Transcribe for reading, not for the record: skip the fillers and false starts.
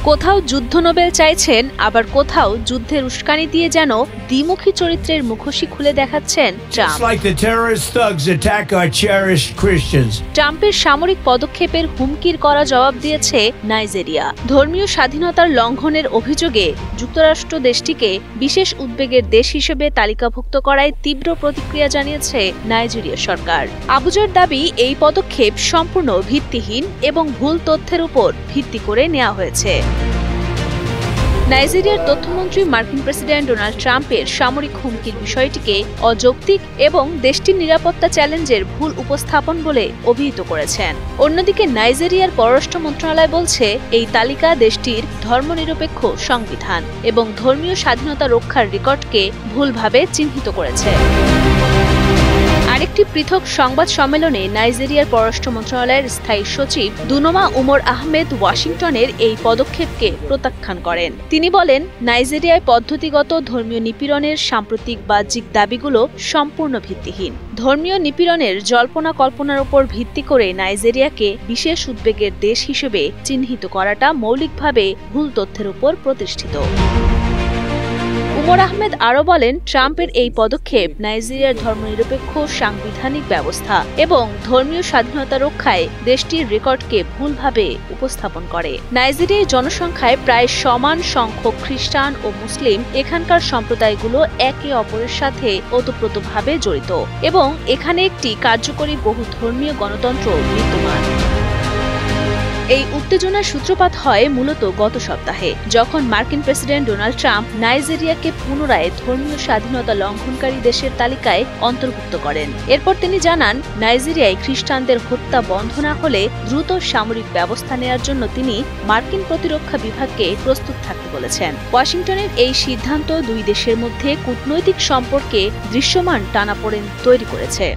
কোথাও যুদ্ধ নোবেল চাইছেন, আবার কোথাও যুদ্ধের উস্কানি দিয়ে যেন দ্বিমুখী চরিত্রের মুখোশী খুলে দেখাচ্ছেন ট্রাম্প। ট্রাম্পের সামরিক পদক্ষেপের হুমকির করা জবাব দিয়েছে নাইজেরিয়া। ধর্মীয় স্বাধীনতার লঙ্ঘনের অভিযোগে যুক্তরাষ্ট্র দেশটিকে বিশেষ উদ্বেগের দেশ হিসেবে তালিকাভুক্ত করায় তীব্র প্রতিক্রিয়া জানিয়েছে নাইজেরিয়া সরকার। আবুজার দাবি, এই পদক্ষেপ সম্পূর্ণ ভিত্তিহীন এবং ভুল তথ্যের উপর ভিত্তি করে নেওয়া হয়েছে। নাইজেরিয়ার তথ্যমন্ত্রী মার্কিন প্রেসিডেন্ট ডোনাল্ড ট্রাম্পের সামরিক হুমকির বিষয়টিকে অযৌক্তিক এবং দেশটির নিরাপত্তা চ্যালেঞ্জের ভুল উপস্থাপন বলে অভিহিত করেছেন। অন্যদিকে নাইজেরিয়ার পররাষ্ট্র মন্ত্রণালয় বলছে, এই তালিকা দেশটির ধর্মনিরপেক্ষ সংবিধান এবং ধর্মীয় স্বাধীনতা রক্ষার রেকর্ডকে ভুলভাবে চিহ্নিত করেছে। আরেকটি পৃথক সংবাদ সম্মেলনে নাইজেরিয়ার পররাষ্ট্র মন্ত্রণালয়ের স্থায়ী সচিব দুনোমা উমর আহমেদ ওয়াশিংটনের এই পদক্ষেপকে প্রত্যাখ্যান করেন। তিনি বলেন, নাইজেরিয়ায় পদ্ধতিগত ধর্মীয় নিপীড়নের সাম্প্রতিক বাহ্যিক দাবিগুলো সম্পূর্ণ ভিত্তিহীন। ধর্মীয় নিপীড়নের জল্পনা কল্পনার উপর ভিত্তি করে নাইজেরিয়াকে বিশেষ উদ্বেগের দেশ হিসেবে চিহ্নিত করাটা মৌলিকভাবে ভুল তথ্যের উপর প্রতিষ্ঠিত। উমর আহমেদ আরও বলেন, ট্রাম্পের এই পদক্ষেপ নাইজেরিয়ার ধর্মনিরপেক্ষ সাংবিধানিক ব্যবস্থা এবং ধর্মীয় স্বাধীনতা রক্ষায় দেশটির রেকর্ডকে ভুলভাবে উপস্থাপন করে। নাইজেরিয়ার জনসংখ্যায় প্রায় সমান সংখ্যক খ্রিস্টান ও মুসলিম। এখানকার সম্প্রদায়গুলো একে অপরের সাথে ওতপ্রোতভাবে জড়িত এবং এখানে একটি কার্যকরী বহুধর্মীয় গণতন্ত্র বিদ্যমান। এই উত্তেজনার সূত্রপাত হয় মূলত গত সপ্তাহে, যখন মার্কিন প্রেসিডেন্ট ডোনাল্ড ট্রাম্প নাইজেরিয়াকে পুনরায় ধর্মীয় স্বাধীনতা লঙ্ঘনকারী দেশের তালিকায় অন্তর্ভুক্ত করেন। এরপর তিনি জানান, নাইজেরিয়ায় খ্রিস্টানদের হত্যা বন্ধ না হলে দ্রুত সামরিক ব্যবস্থা নেওয়ার জন্য তিনি মার্কিন প্রতিরক্ষা বিভাগকে প্রস্তুত থাকতে বলেছেন। ওয়াশিংটনের এই সিদ্ধান্ত দুই দেশের মধ্যে কূটনৈতিক সম্পর্কে দৃশ্যমান টানাপোড়েন তৈরি করেছে।